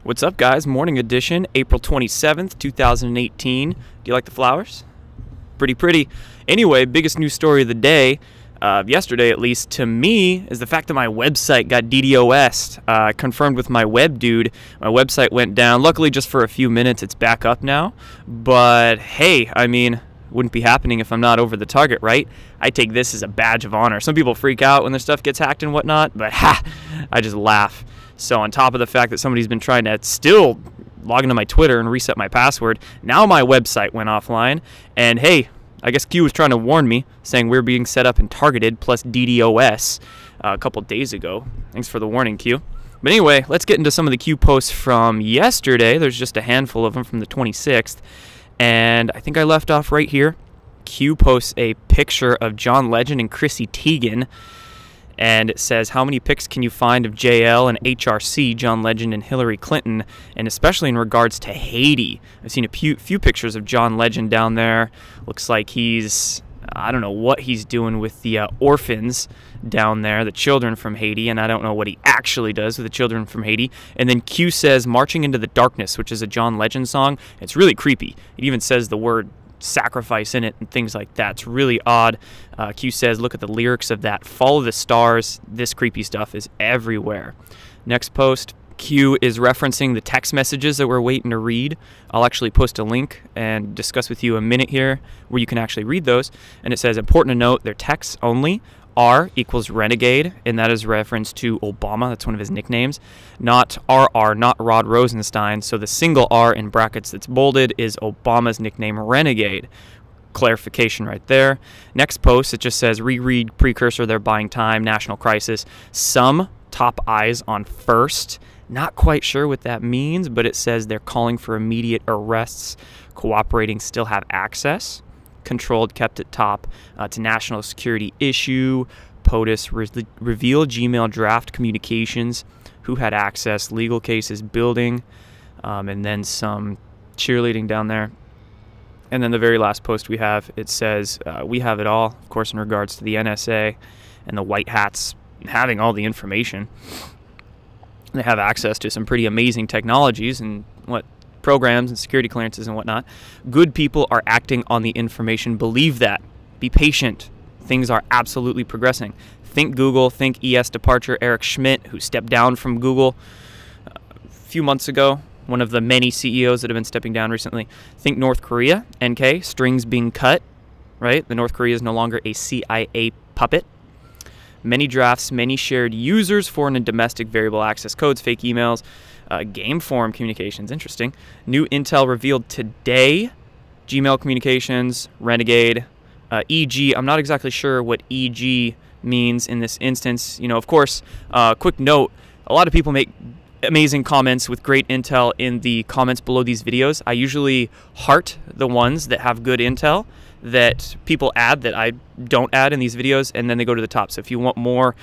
What's up, guys? Morning edition, April 27th, 2018. Do you like the flowers? Pretty pretty. Anyway, biggest news story of the day, yesterday at least, to me, is the fact that my website got DDoS'd. Confirmed with my web dude. My website went down. Luckily, just for a few minutes, it's back up now. But hey, I mean, wouldn't be happening if I'm not over the target, right? I take this as a badge of honor. Some people freak out when their stuff gets hacked and whatnot, but I just laugh. So on top of the fact that somebody's been trying to still log into my Twitter and reset my password, now my website went offline. And hey, I guess Q was trying to warn me, saying we're being set up and targeted plus DDoS a couple days ago. Thanks for the warning, Q. But anyway, let's get into some of the Q posts from yesterday. There's just a handful of them from the 26th. And I think I left off right here. Q posts a picture of John Legend and Chrissy Teigen. And it says, how many pics can you find of JL and HRC, John Legend and Hillary Clinton, and especially in regards to Haiti? I've seen a few pictures of John Legend down there. Looks like he's, I don't know what he's doing with the orphans down there, the children from Haiti, and I don't know what he actually does with the children from Haiti. And then Q says, Marching into the Darkness, which is a John Legend song. It's really creepy. It even says the word sacrifice in it and things like that. It's really odd. Q says, look at the lyrics of that. Follow the stars. This creepy stuff is everywhere. Next post, Q is referencing the text messages that we're waiting to read. I'll actually post a link and discuss with you a minute here where you can actually read those. And it says, important to note, they're texts only. R equals renegade, and that is reference to Obama. That's one of his nicknames. Not RR, not Rod Rosenstein. So the single R in brackets that's bolded is Obama's nickname, Renegade. Clarification right there. Next post, it just says, reread precursor, they're buying time, national crisis. Some top eyes on first. Not quite sure what that means, but it says they're calling for immediate arrests. Cooperating still have access. Controlled kept at top. It's a national security issue. POTUS reveal Gmail draft communications. Who had access? Legal cases building. And then some cheerleading down there. And then the very last post we have, it says, we have it all, of course, in regards to the NSA and the white hats having all the information. They have access to some pretty amazing technologies and programs and security clearances and whatnot. Good people are acting on the information. Believe that. Be patient. Things are absolutely progressing. Think Google. Think ES departure. Eric Schmidt, who stepped down from Google a few months ago. One of the many CEOs that have been stepping down recently. Think North Korea. NK. Strings being cut. Right? The North Korea is no longer a CIA puppet. Many drafts. Many shared users. Foreign and domestic variable access codes. Fake emails. Game form communications, interesting. New intel revealed today. Gmail communications, Renegade, EG. I'm not exactly sure what EG means in this instance. You know, of course, quick note, a lot of people make amazing comments with great intel in the comments below these videos. I usually heart the ones that have good intel that people add that I don't add in these videos, and then they go to the top. So if you want more,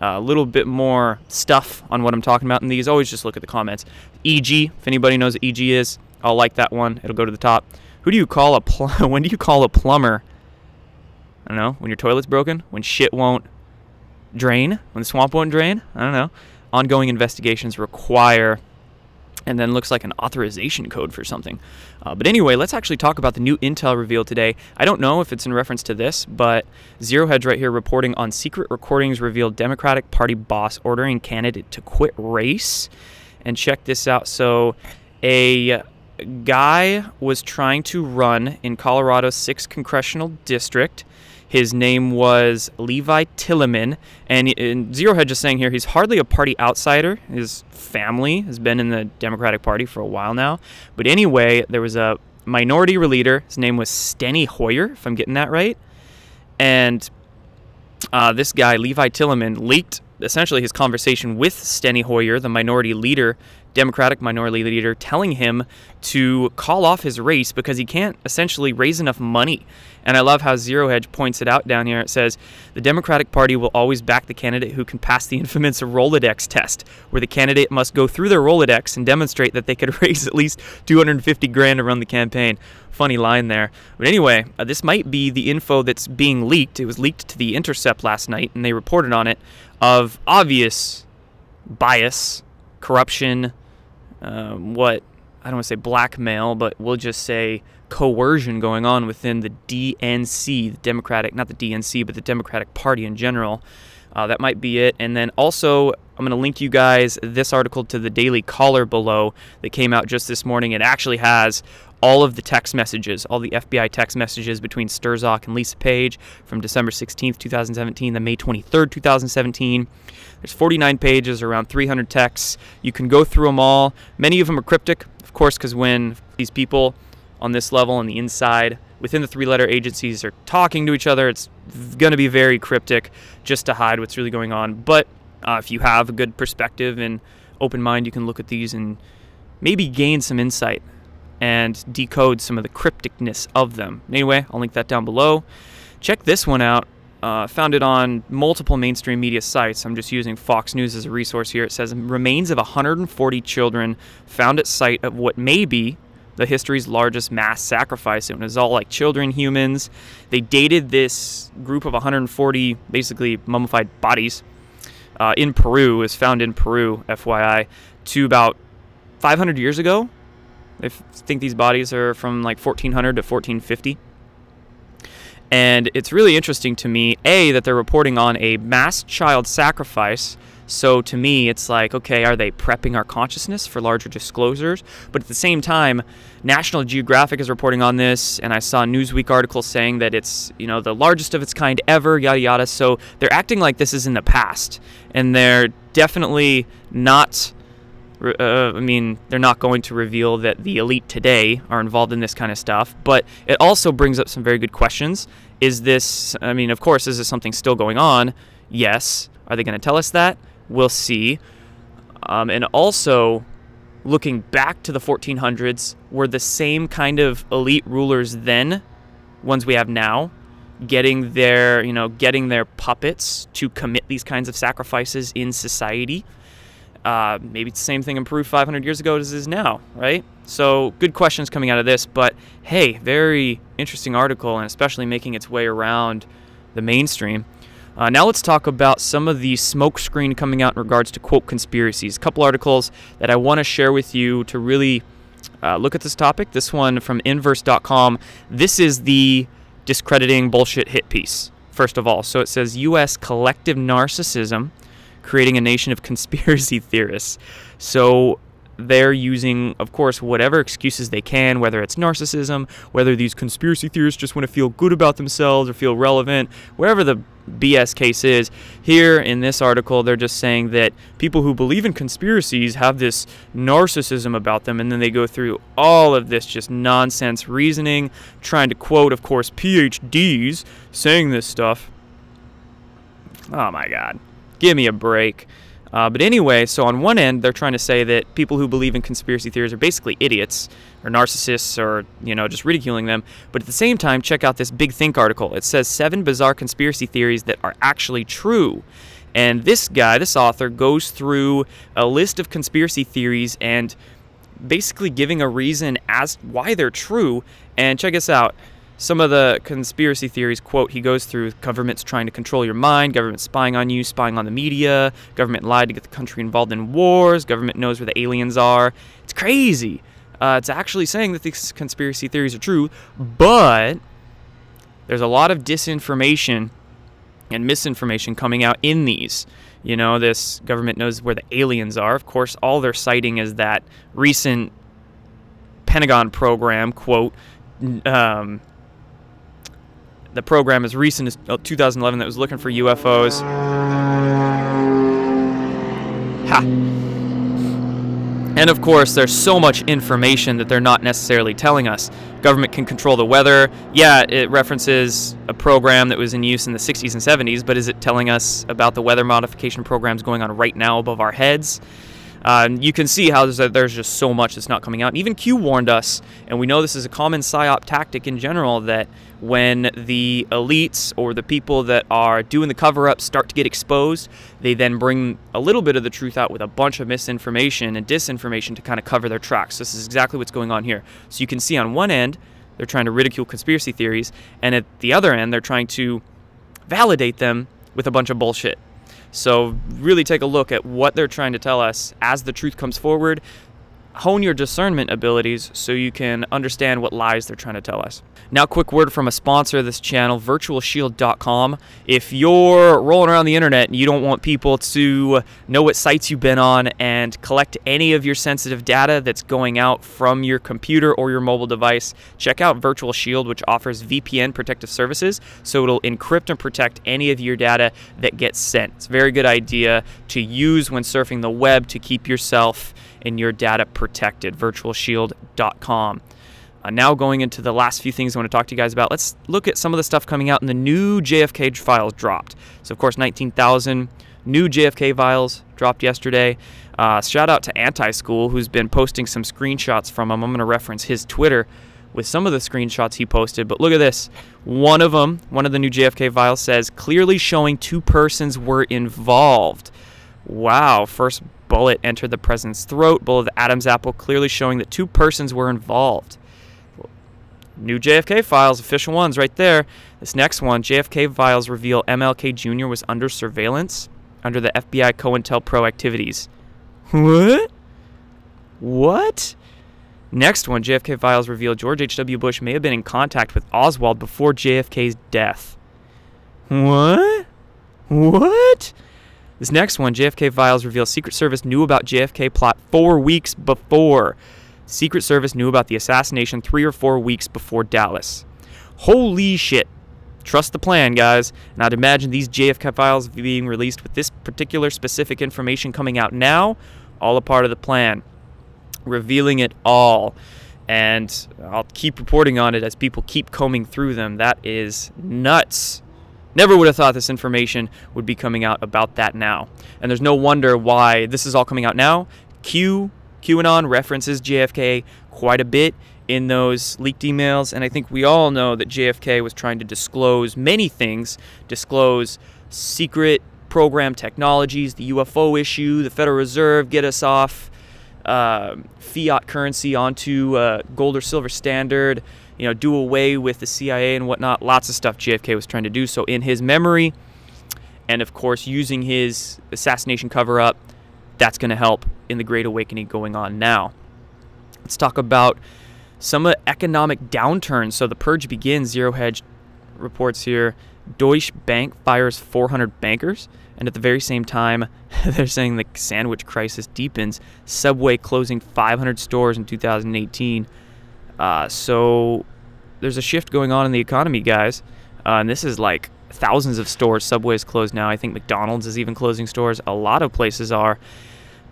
a little bit more stuff on what I'm talking about in these, always just look at the comments. EG, if anybody knows what EG is, I'll like that one. It'll go to the top. Who do you call when do you call a plumber? I don't know. When your toilet's broken? When shit won't drain? When the swamp won't drain? I don't know. Ongoing investigations require, and then looks like an authorization code for something. But anyway, let's actually talk about the new intel revealed today. I don't know if it's in reference to this, but Zero Hedge right here reporting on secret recordings revealed Democratic Party boss ordering candidate to quit race. And check this out. So a guy was trying to run in Colorado's 6th congressional district. His name was Levi Tilleman, and Zero Hedge is saying here he's hardly a party outsider. His family has been in the Democratic Party for a while now. But anyway, there was a minority leader. His name was Steny Hoyer, if I'm getting that right. And this guy, Levi Tilleman, leaked essentially his conversation with Steny Hoyer, the minority leader, Democratic minority leader, telling him to call off his race because he can't essentially raise enough money. And I love how Zero Hedge points it out down here. It says, the Democratic Party will always back the candidate who can pass the infamous Rolodex test, where the candidate must go through their Rolodex and demonstrate that they could raise at least $250,000 to run the campaign. Funny line there. But anyway, this might be the info that's being leaked. It was leaked to The Intercept last night, and they reported on it, of obvious bias, corruption, what, I don't want to say blackmail, but we'll just say coercion going on within the DNC, the Democratic, not the DNC, but the Democratic Party in general. That might be it. And then also, I'm going to link you guys this article to the Daily Caller below that came out just this morning. It actually has all of the text messages, all the FBI text messages between Sturzak and Lisa Page from December 16th, 2017 to May 23rd, 2017. There's 49 pages, around 300 texts. You can go through them all. Many of them are cryptic, of course, because when these people on this level on the inside within the three-letter agencies are talking to each other, it's going to be very cryptic just to hide what's really going on. But if you have a good perspective and open mind, you can look at these and maybe gain some insight and decode some of the crypticness of them. Anyway, I'll link that down below. Check this one out. Found it on multiple mainstream media sites. I'm just using Fox News as a resource here. It says remains of 140 children found at site of what may be the history's largest mass sacrifice. It was all like children, humans. They dated this group of 140 basically mummified bodies in Peru. It was found in Peru, FYI, to about 500 years ago. I think these bodies are from like 1400 to 1450. And it's really interesting to me, A, that they're reporting on a mass child sacrifice. So to me, it's like, okay, are they prepping our consciousness for larger disclosures? But at the same time, National Geographic is reporting on this, and I saw a Newsweek article saying that it's, you know, the largest of its kind ever, yada yada. So they're acting like this is in the past, and they're definitely not. I mean, they're not going to reveal that the elite today are involved in this kind of stuff, but it also brings up some very good questions. Is this, I mean, of course, is this something still going on? Yes. Are they going to tell us that? We'll see. And also, looking back to the 1400s, were the same kind of elite rulers then, ones we have now, getting their, getting their puppets to commit these kinds of sacrifices in society? Maybe it's the same thing in Peru 500 years ago as it is now, right? So good questions coming out of this, but hey, very interesting article, and especially making its way around the mainstream. Now let's talk about some of the smokescreen coming out in regards to, quote, conspiracies. A couple articles that I want to share with you to really look at this topic. This one from inverse.com. This is the discrediting bullshit hit piece, first of all. So it says, U.S. collective narcissism creating a nation of conspiracy theorists. So they're using, of course, whatever excuses they can, whether it's narcissism, whether these conspiracy theorists just want to feel good about themselves or feel relevant, wherever the BS case is. Here in this article, they're just saying that people who believe in conspiracies have this narcissism about them, and then they go through all of this just nonsense reasoning, trying to quote, of course, PhDs saying this stuff. Oh my God. Give me a break. But anyway, so on one end, they're trying to say that people who believe in conspiracy theories are basically idiots or narcissists or, just ridiculing them. But at the same time, check out this Big Think article. It says 7 bizarre conspiracy theories that are actually true. And this guy, this author, goes through a list of conspiracy theories and basically giving a reason as why they're true. And check this out. Some of the conspiracy theories, quote, he goes through, government's trying to control your mind, government spying on you, spying on the media, government lied to get the country involved in wars, government knows where the aliens are. It's crazy. It's actually saying that these conspiracy theories are true, but there's a lot of disinformation and misinformation coming out in these. This government knows where the aliens are. Of course, all they're citing is that recent Pentagon program, quote, the program as recent as 2011 that was looking for UFOs. Ha! And of course, there's so much information that they're not necessarily telling us. Government can control the weather. Yeah, it references a program that was in use in the 60s and 70s, but is it telling us about the weather modification programs going on right now above our heads? You can see how there's just so much that's not coming out. And even Q warned us, and we know this is a common PSYOP tactic in general, that when the elites or the people that are doing the cover-up start to get exposed, they then bring a little bit of the truth out with a bunch of misinformation and disinformation to kind of cover their tracks. This is exactly what's going on here. So you can see on one end, they're trying to ridicule conspiracy theories, and at the other end, they're trying to validate them with a bunch of bullshit. So really take a look at what they're trying to tell us as the truth comes forward. hone your discernment abilities so you can understand what lies they're trying to tell us. Now, quick word from a sponsor of this channel, virtualshield.com. If you're rolling around the internet and you don't want people to know what sites you've been on and collect any of your sensitive data that's going out from your computer or your mobile device, check out Virtual Shield, which offers VPN protective services, so it'll encrypt and protect any of your data that gets sent. It's a very good idea to use when surfing the web to keep yourself and your data protected. Virtualshield.com. Now going into the last few things I want to talk to you guys about, let's look at some of the stuff coming out in the new JFK files dropped. So, of course, 19,000 new JFK files dropped yesterday. Shout out to Anti-School, who's been posting some screenshots from him. I'm going to reference his Twitter with some of the screenshots he posted. But look at this. One of them, one of the new JFK files says, clearly showing 2 persons were involved. Wow, first bullet entered the president's throat, bullet of the Adam's apple, clearly showing that 2 persons were involved. New JFK files, official ones right there. This next one, JFK files reveal MLK Jr. was under surveillance under the FBI COINTELPRO activities. What? What? Next one, JFK files reveal George H.W. Bush may have been in contact with Oswald before JFK's death. What? What? This next one, JFK files reveal Secret Service knew about JFK plot 4 weeks before. Secret Service knew about the assassination 3 or 4 weeks before Dallas. Holy shit. Trust the plan, guys. And I'd imagine these JFK files being released with this particular specific information coming out now, all a part of the plan. Revealing it all. And I'll keep reporting on it as people keep combing through them. That is nuts. Never would have thought this information would be coming out about that now. And there's no wonder why this is all coming out now. QAnon references JFK quite a bit in those leaked emails, and I think we all know that JFK was trying to disclose many things, disclose secret program technologies, the UFO issue, the Federal Reserve, get us off fiat currency onto gold or silver standard, you know, do away with the CIA and whatnot. Lots of stuff JFK was trying to do. So in his memory, and of course using his assassination cover-up, that's going to help in the Great Awakening going on now. Let's talk about some of the economic downturns. So the purge begins. Zero Hedge reports here, Deutsche Bank fires 400 bankers. And at the very same time, they're saying the sandwich crisis deepens. Subway closing 500 stores in 2018. So there's a shift going on in the economy, guys. And this is like thousands of stores. Subway's closed now. I think McDonald's is even closing stores. A lot of places are.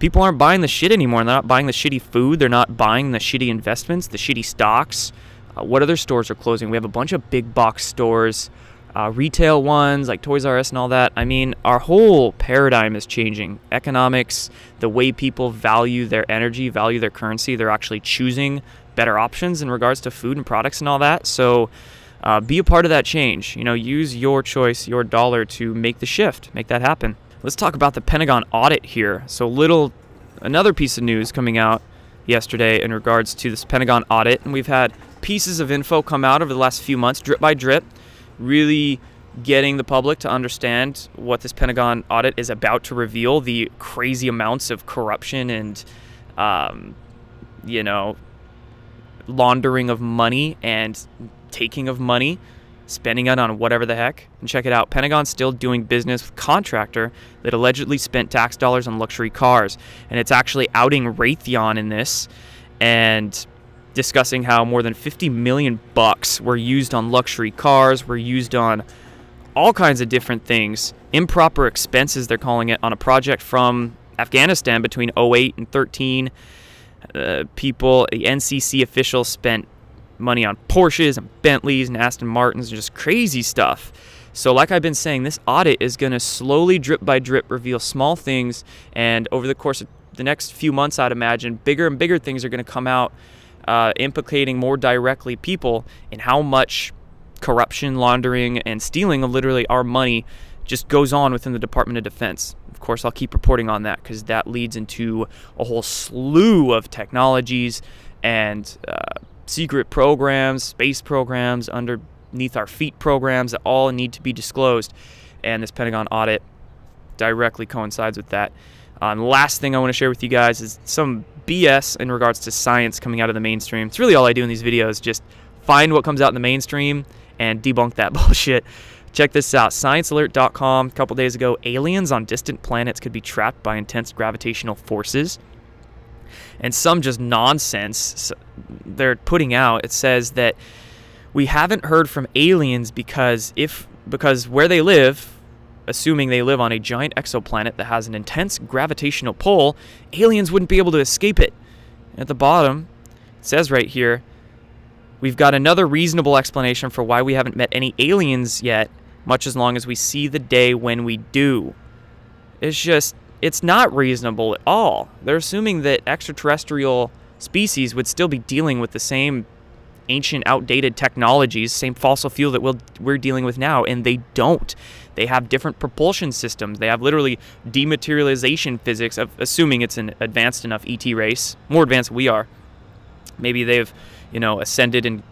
People aren't buying the shit anymore. They're not buying the shitty food. They're not buying the shitty investments, the shitty stocks. What other stores are closing? We have a bunch of big box stores, retail ones like Toys R Us and all that. I mean, our whole paradigm is changing. Economics, the way people value their energy, value their currency, they're actually choosing better options in regards to food and products and all that. So be a part of that change. You know, use your choice, your dollar to make the shift, make that happen. Let's talk about the Pentagon audit here. So another piece of news coming out yesterday in regards to this Pentagon audit. And we've had pieces of info come out over the last few months, drip by drip, really getting the public to understand what this Pentagon audit is about to reveal, the crazy amounts of corruption and, you know, laundering of money and taking of money, spending it on whatever the heck. And check it out. Pentagon's still doing business with a contractor that allegedly spent tax dollars on luxury cars. And it's actually outing Raytheon in this and discussing how more than 50 million bucks were used on luxury cars, were used on all kinds of different things. Improper expenses, they're calling it, on a project from Afghanistan between 08 and 13. The NCC officials spent money on Porsches and Bentleys and Aston Martins and just crazy stuff. So like I've been saying, this audit is going to slowly, drip by drip, reveal small things, and over the course of the next few months, I'd imagine, bigger and bigger things are going to come out, implicating more directly people in how much corruption, laundering, and stealing of literally our money just goes on within the Department of Defense. Of course, I'll keep reporting on that because that leads into a whole slew of technologies and secret programs, space programs, underneath our feet programs that all need to be disclosed. And this Pentagon audit directly coincides with that. The last thing I want to share with you guys is some BS in regards to science coming out of the mainstream. It's really all I do in these videos, just find what comes out in the mainstream and debunk that bullshit. Check this out. ScienceAlert.com, a couple days ago, aliens on distant planets could be trapped by intense gravitational forces. And some just nonsense they're putting out. It says that we haven't heard from aliens because where they live, assuming they live on a giant exoplanet that has an intense gravitational pull, aliens wouldn't be able to escape it. At the bottom, it says right here, we've got another reasonable explanation for why we haven't met any aliens yet, much as long as we see the day when we do. It's not reasonable at all. They're assuming that extraterrestrial species would still be dealing with the same ancient, outdated technologies, same fossil fuel that we're dealing with now, and they don't. They have different propulsion systems. They have literally dematerialization physics, assuming it's an advanced enough ET race, more advanced than we are. Maybe they've, ascended and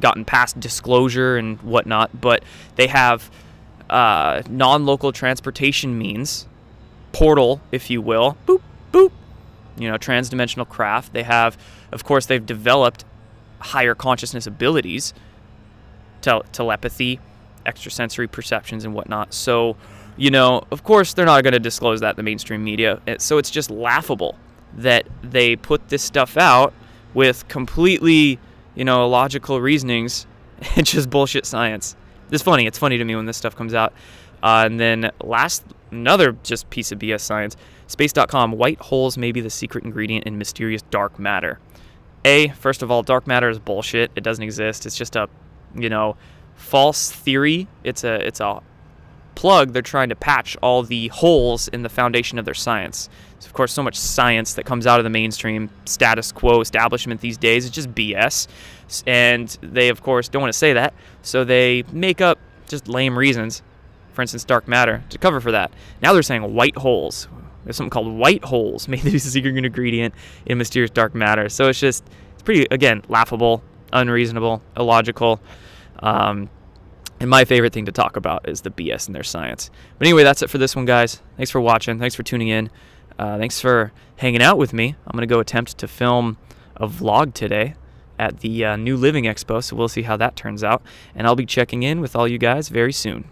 gotten past disclosure and whatnot, but they have non-local transportation means, portal, if you will, boop, boop, transdimensional craft. They have, of course, they've developed higher consciousness abilities, telepathy, extrasensory perceptions and whatnot. So, of course, they're not going to disclose that in the mainstream media. So it's just laughable that they put this stuff out with completely, illogical reasonings and just bullshit science. It's funny. It's funny to me when this stuff comes out. And then another just piece of BS science. Space.com, white holes may be the secret ingredient in mysterious dark matter. First of all, dark matter is bullshit. It doesn't exist. It's just a, false theory. It's a plug they're trying to patch all the holes in the foundation of their science. So, of course, so much science that comes out of the mainstream status quo establishment these days is just BS. And they, of course, don't want to say that. So they make up just lame reasons, for instance, dark matter, to cover for that. Now they're saying white holes. There's something called white holes, maybe this is a secret ingredient in mysterious dark matter. So it's pretty, again, laughable, unreasonable, illogical. And my favorite thing to talk about is the BS in their science. But anyway, that's it for this one, guys. Thanks for watching. Thanks for tuning in. Thanks for hanging out with me. I'm going to go attempt to film a vlog today at the New Living Expo, so we'll see how that turns out. And I'll be checking in with all you guys very soon.